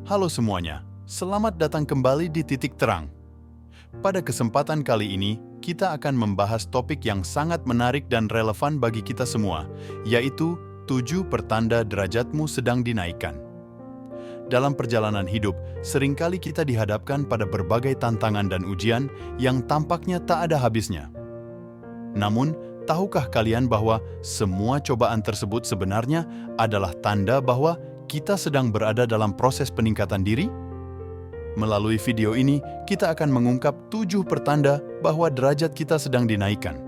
Halo semuanya, selamat datang kembali di Titik Terang. Pada kesempatan kali ini, kita akan membahas topik yang sangat menarik dan relevan bagi kita semua, yaitu 7 pertanda derajatmu sedang dinaikkan. Dalam perjalanan hidup, seringkali kita dihadapkan pada berbagai tantangan dan ujian yang tampaknya tak ada habisnya. Namun, tahukah kalian bahwa semua cobaan tersebut sebenarnya adalah tanda bahwa kita sedang berada dalam proses peningkatan diri? Melalui video ini, kita akan mengungkap 7 pertanda bahwa derajat kita sedang dinaikkan.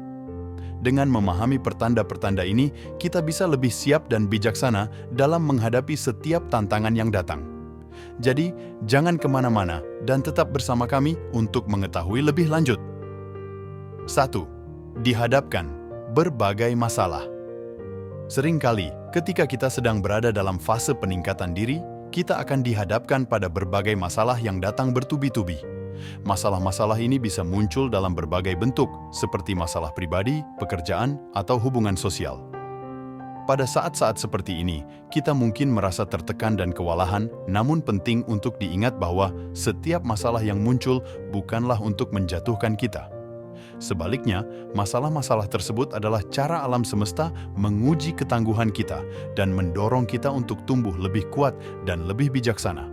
Dengan memahami pertanda-pertanda ini, kita bisa lebih siap dan bijaksana dalam menghadapi setiap tantangan yang datang. Jadi, jangan kemana-mana dan tetap bersama kami untuk mengetahui lebih lanjut. 1. Dihadapkan berbagai masalah. Seringkali, ketika kita sedang berada dalam fase peningkatan diri, kita akan dihadapkan pada berbagai masalah yang datang bertubi-tubi. Masalah-masalah ini bisa muncul dalam berbagai bentuk, seperti masalah pribadi, pekerjaan, atau hubungan sosial. Pada saat-saat seperti ini, kita mungkin merasa tertekan dan kewalahan, namun penting untuk diingat bahwa setiap masalah yang muncul bukanlah untuk menjatuhkan kita. Sebaliknya, masalah-masalah tersebut adalah cara alam semesta menguji ketangguhan kita dan mendorong kita untuk tumbuh lebih kuat dan lebih bijaksana.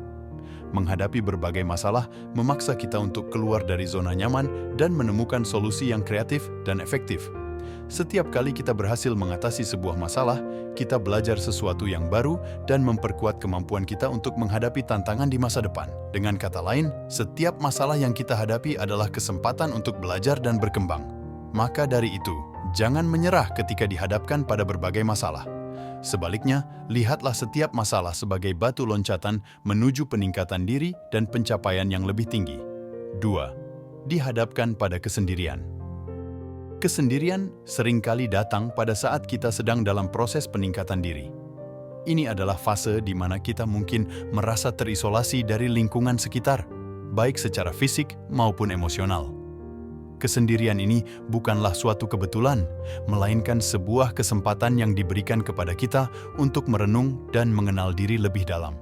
Menghadapi berbagai masalah memaksa kita untuk keluar dari zona nyaman dan menemukan solusi yang kreatif dan efektif. Setiap kali kita berhasil mengatasi sebuah masalah, kita belajar sesuatu yang baru dan memperkuat kemampuan kita untuk menghadapi tantangan di masa depan. Dengan kata lain, setiap masalah yang kita hadapi adalah kesempatan untuk belajar dan berkembang. Maka dari itu, jangan menyerah ketika dihadapkan pada berbagai masalah. Sebaliknya, lihatlah setiap masalah sebagai batu loncatan menuju peningkatan diri dan pencapaian yang lebih tinggi. 2. Dihadapkan pada kesendirian. Kesendirian seringkali datang pada saat kita sedang dalam proses peningkatan diri. Ini adalah fase di mana kita mungkin merasa terisolasi dari lingkungan sekitar, baik secara fisik maupun emosional. Kesendirian ini bukanlah suatu kebetulan, melainkan sebuah kesempatan yang diberikan kepada kita untuk merenung dan mengenal diri lebih dalam.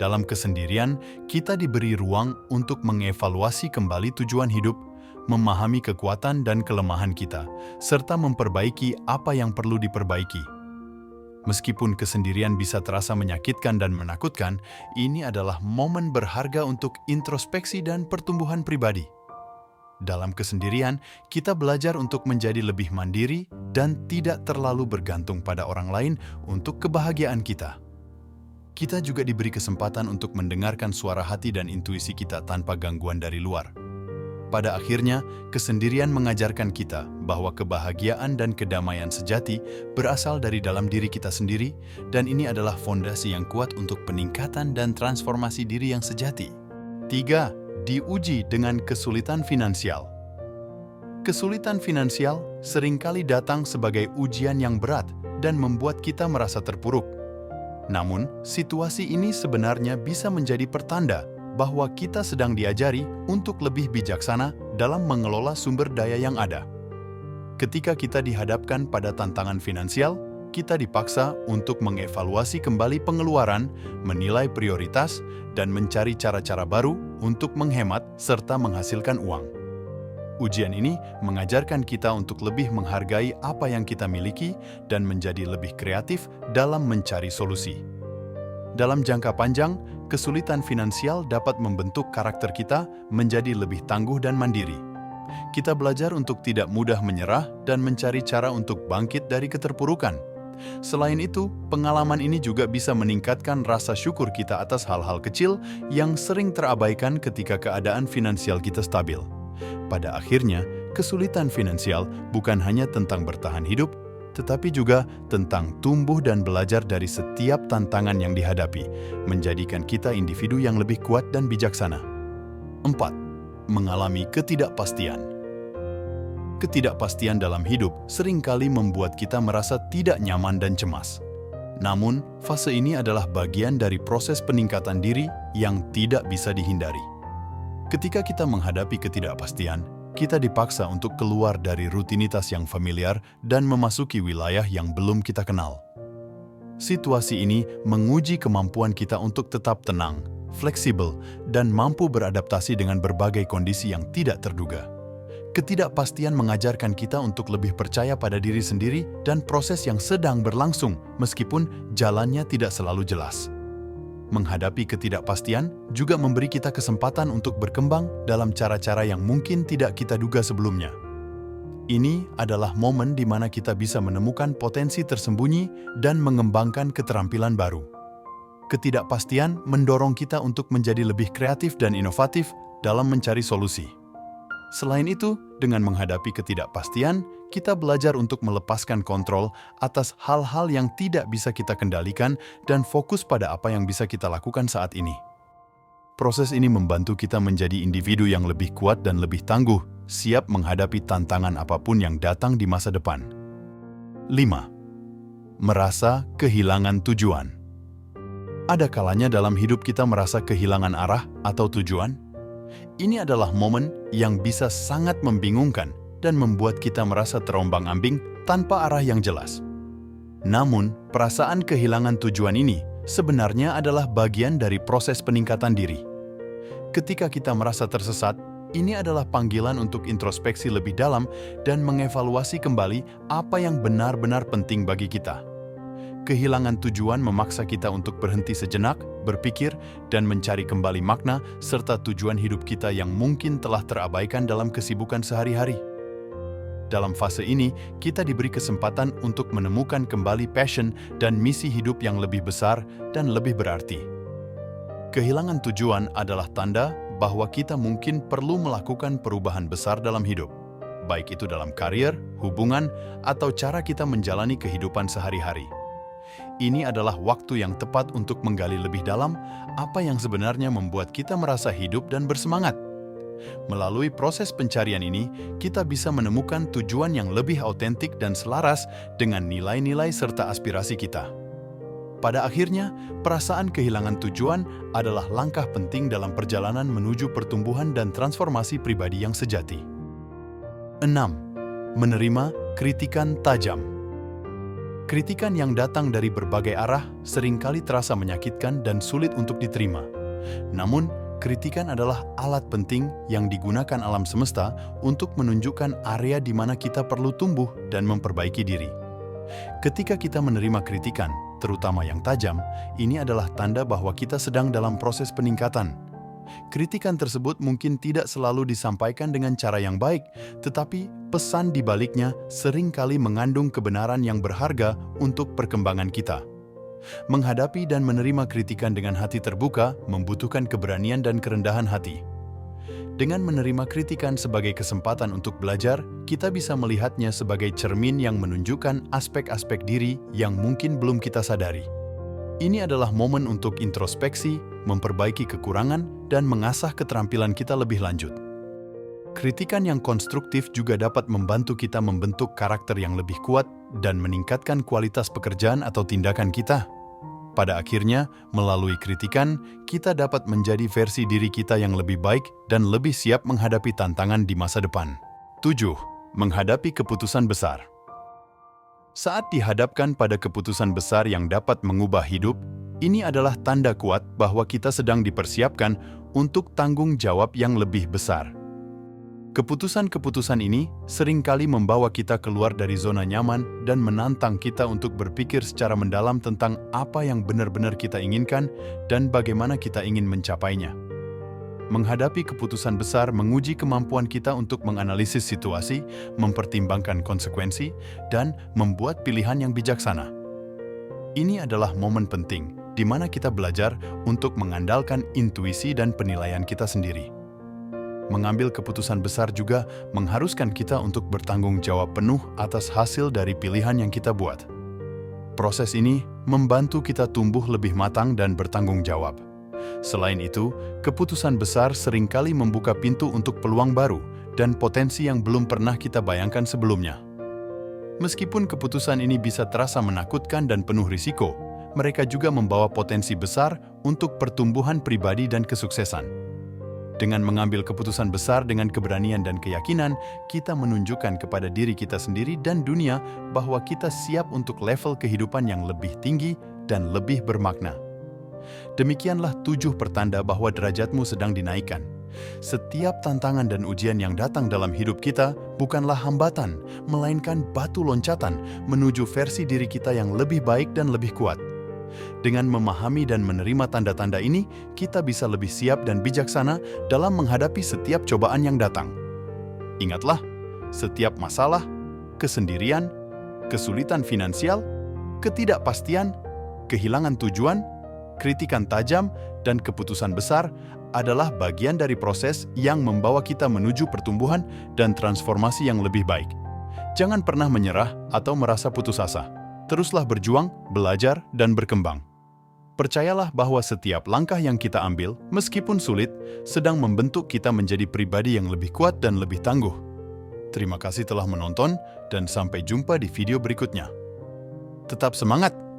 Dalam kesendirian, kita diberi ruang untuk mengevaluasi kembali tujuan hidup, memahami kekuatan dan kelemahan kita, serta memperbaiki apa yang perlu diperbaiki. Meskipun kesendirian bisa terasa menyakitkan dan menakutkan, ini adalah momen berharga untuk introspeksi dan pertumbuhan pribadi. Dalam kesendirian, kita belajar untuk menjadi lebih mandiri dan tidak terlalu bergantung pada orang lain untuk kebahagiaan kita. Kita juga diberi kesempatan untuk mendengarkan suara hati dan intuisi kita tanpa gangguan dari luar. Pada akhirnya, kesendirian mengajarkan kita bahwa kebahagiaan dan kedamaian sejati berasal dari dalam diri kita sendiri, dan ini adalah fondasi yang kuat untuk peningkatan dan transformasi diri yang sejati. 3. Diuji dengan kesulitan finansial. Kesulitan finansial seringkali datang sebagai ujian yang berat dan membuat kita merasa terpuruk. Namun, situasi ini sebenarnya bisa menjadi pertanda bahwa kita sedang diajari untuk lebih bijaksana dalam mengelola sumber daya yang ada. Ketika kita dihadapkan pada tantangan finansial, kita dipaksa untuk mengevaluasi kembali pengeluaran, menilai prioritas, dan mencari cara-cara baru untuk menghemat serta menghasilkan uang. Ujian ini mengajarkan kita untuk lebih menghargai apa yang kita miliki dan menjadi lebih kreatif dalam mencari solusi. Dalam jangka panjang, kesulitan finansial dapat membentuk karakter kita menjadi lebih tangguh dan mandiri. Kita belajar untuk tidak mudah menyerah dan mencari cara untuk bangkit dari keterpurukan. Selain itu, pengalaman ini juga bisa meningkatkan rasa syukur kita atas hal-hal kecil yang sering terabaikan ketika keadaan finansial kita stabil. Pada akhirnya, kesulitan finansial bukan hanya tentang bertahan hidup, tetapi juga tentang tumbuh dan belajar dari setiap tantangan yang dihadapi, menjadikan kita individu yang lebih kuat dan bijaksana. 4. Mengalami ketidakpastian. Ketidakpastian dalam hidup seringkali membuat kita merasa tidak nyaman dan cemas. Namun, fase ini adalah bagian dari proses peningkatan diri yang tidak bisa dihindari. Ketika kita menghadapi ketidakpastian, kita dipaksa untuk keluar dari rutinitas yang familiar dan memasuki wilayah yang belum kita kenal. Situasi ini menguji kemampuan kita untuk tetap tenang, fleksibel, dan mampu beradaptasi dengan berbagai kondisi yang tidak terduga. Ketidakpastian mengajarkan kita untuk lebih percaya pada diri sendiri dan proses yang sedang berlangsung, meskipun jalannya tidak selalu jelas. Menghadapi ketidakpastian juga memberi kita kesempatan untuk berkembang dalam cara-cara yang mungkin tidak kita duga sebelumnya. Ini adalah momen di mana kita bisa menemukan potensi tersembunyi dan mengembangkan keterampilan baru. Ketidakpastian mendorong kita untuk menjadi lebih kreatif dan inovatif dalam mencari solusi. Selain itu, dengan menghadapi ketidakpastian, kita belajar untuk melepaskan kontrol atas hal-hal yang tidak bisa kita kendalikan dan fokus pada apa yang bisa kita lakukan saat ini. Proses ini membantu kita menjadi individu yang lebih kuat dan lebih tangguh, siap menghadapi tantangan apapun yang datang di masa depan. 5. Merasa kehilangan tujuan. Ada kalanya dalam hidup kita merasa kehilangan arah atau tujuan. Ini adalah momen yang bisa sangat membingungkan dan membuat kita merasa terombang-ambing tanpa arah yang jelas. Namun, perasaan kehilangan tujuan ini sebenarnya adalah bagian dari proses peningkatan diri. Ketika kita merasa tersesat, ini adalah panggilan untuk introspeksi lebih dalam dan mengevaluasi kembali apa yang benar-benar penting bagi kita. Kehilangan tujuan memaksa kita untuk berhenti sejenak, berpikir, dan mencari kembali makna serta tujuan hidup kita yang mungkin telah terabaikan dalam kesibukan sehari-hari. Dalam fase ini, kita diberi kesempatan untuk menemukan kembali passion dan misi hidup yang lebih besar dan lebih berarti. Kehilangan tujuan adalah tanda bahwa kita mungkin perlu melakukan perubahan besar dalam hidup, baik itu dalam karier, hubungan, atau cara kita menjalani kehidupan sehari-hari. Ini adalah waktu yang tepat untuk menggali lebih dalam apa yang sebenarnya membuat kita merasa hidup dan bersemangat. Melalui proses pencarian ini, kita bisa menemukan tujuan yang lebih autentik dan selaras dengan nilai-nilai serta aspirasi kita. Pada akhirnya, perasaan kehilangan tujuan adalah langkah penting dalam perjalanan menuju pertumbuhan dan transformasi pribadi yang sejati. 6. Menerima kritikan tajam. Kritikan yang datang dari berbagai arah seringkali terasa menyakitkan dan sulit untuk diterima. Namun, kritikan adalah alat penting yang digunakan alam semesta untuk menunjukkan area di mana kita perlu tumbuh dan memperbaiki diri. Ketika kita menerima kritikan, terutama yang tajam, ini adalah tanda bahwa kita sedang dalam proses peningkatan. Kritikan tersebut mungkin tidak selalu disampaikan dengan cara yang baik, tetapi pesan di baliknya seringkali mengandung kebenaran yang berharga untuk perkembangan kita. Menghadapi dan menerima kritikan dengan hati terbuka membutuhkan keberanian dan kerendahan hati. Dengan menerima kritikan sebagai kesempatan untuk belajar, kita bisa melihatnya sebagai cermin yang menunjukkan aspek-aspek diri yang mungkin belum kita sadari. Ini adalah momen untuk introspeksi, memperbaiki kekurangan, dan mengasah keterampilan kita lebih lanjut. Kritikan yang konstruktif juga dapat membantu kita membentuk karakter yang lebih kuat dan meningkatkan kualitas pekerjaan atau tindakan kita. Pada akhirnya, melalui kritikan, kita dapat menjadi versi diri kita yang lebih baik dan lebih siap menghadapi tantangan di masa depan. 7. Menghadapi keputusan besar. Saat dihadapkan pada keputusan besar yang dapat mengubah hidup, ini adalah tanda kuat bahwa kita sedang dipersiapkan untuk tanggung jawab yang lebih besar. Keputusan-keputusan ini seringkali membawa kita keluar dari zona nyaman dan menantang kita untuk berpikir secara mendalam tentang apa yang benar-benar kita inginkan dan bagaimana kita ingin mencapainya. Menghadapi keputusan besar menguji kemampuan kita untuk menganalisis situasi, mempertimbangkan konsekuensi, dan membuat pilihan yang bijaksana. Ini adalah momen penting di mana kita belajar untuk mengandalkan intuisi dan penilaian kita sendiri. Mengambil keputusan besar juga mengharuskan kita untuk bertanggung jawab penuh atas hasil dari pilihan yang kita buat. Proses ini membantu kita tumbuh lebih matang dan bertanggung jawab. Selain itu, keputusan besar seringkali membuka pintu untuk peluang baru dan potensi yang belum pernah kita bayangkan sebelumnya. Meskipun keputusan ini bisa terasa menakutkan dan penuh risiko, mereka juga membawa potensi besar untuk pertumbuhan pribadi dan kesuksesan. Dengan mengambil keputusan besar dengan keberanian dan keyakinan, kita menunjukkan kepada diri kita sendiri dan dunia bahwa kita siap untuk level kehidupan yang lebih tinggi dan lebih bermakna. Demikianlah 7 pertanda bahwa derajatmu sedang dinaikkan. Setiap tantangan dan ujian yang datang dalam hidup kita bukanlah hambatan, melainkan batu loncatan menuju versi diri kita yang lebih baik dan lebih kuat. Dengan memahami dan menerima tanda-tanda ini, kita bisa lebih siap dan bijaksana dalam menghadapi setiap cobaan yang datang. Ingatlah, setiap masalah, kesendirian, kesulitan finansial, ketidakpastian, kehilangan tujuan, kritikan tajam, dan keputusan besar adalah bagian dari proses yang membawa kita menuju pertumbuhan dan transformasi yang lebih baik. Jangan pernah menyerah atau merasa putus asa. Teruslah berjuang, belajar, dan berkembang. Percayalah bahwa setiap langkah yang kita ambil, meskipun sulit, sedang membentuk kita menjadi pribadi yang lebih kuat dan lebih tangguh. Terima kasih telah menonton, dan sampai jumpa di video berikutnya. Tetap semangat!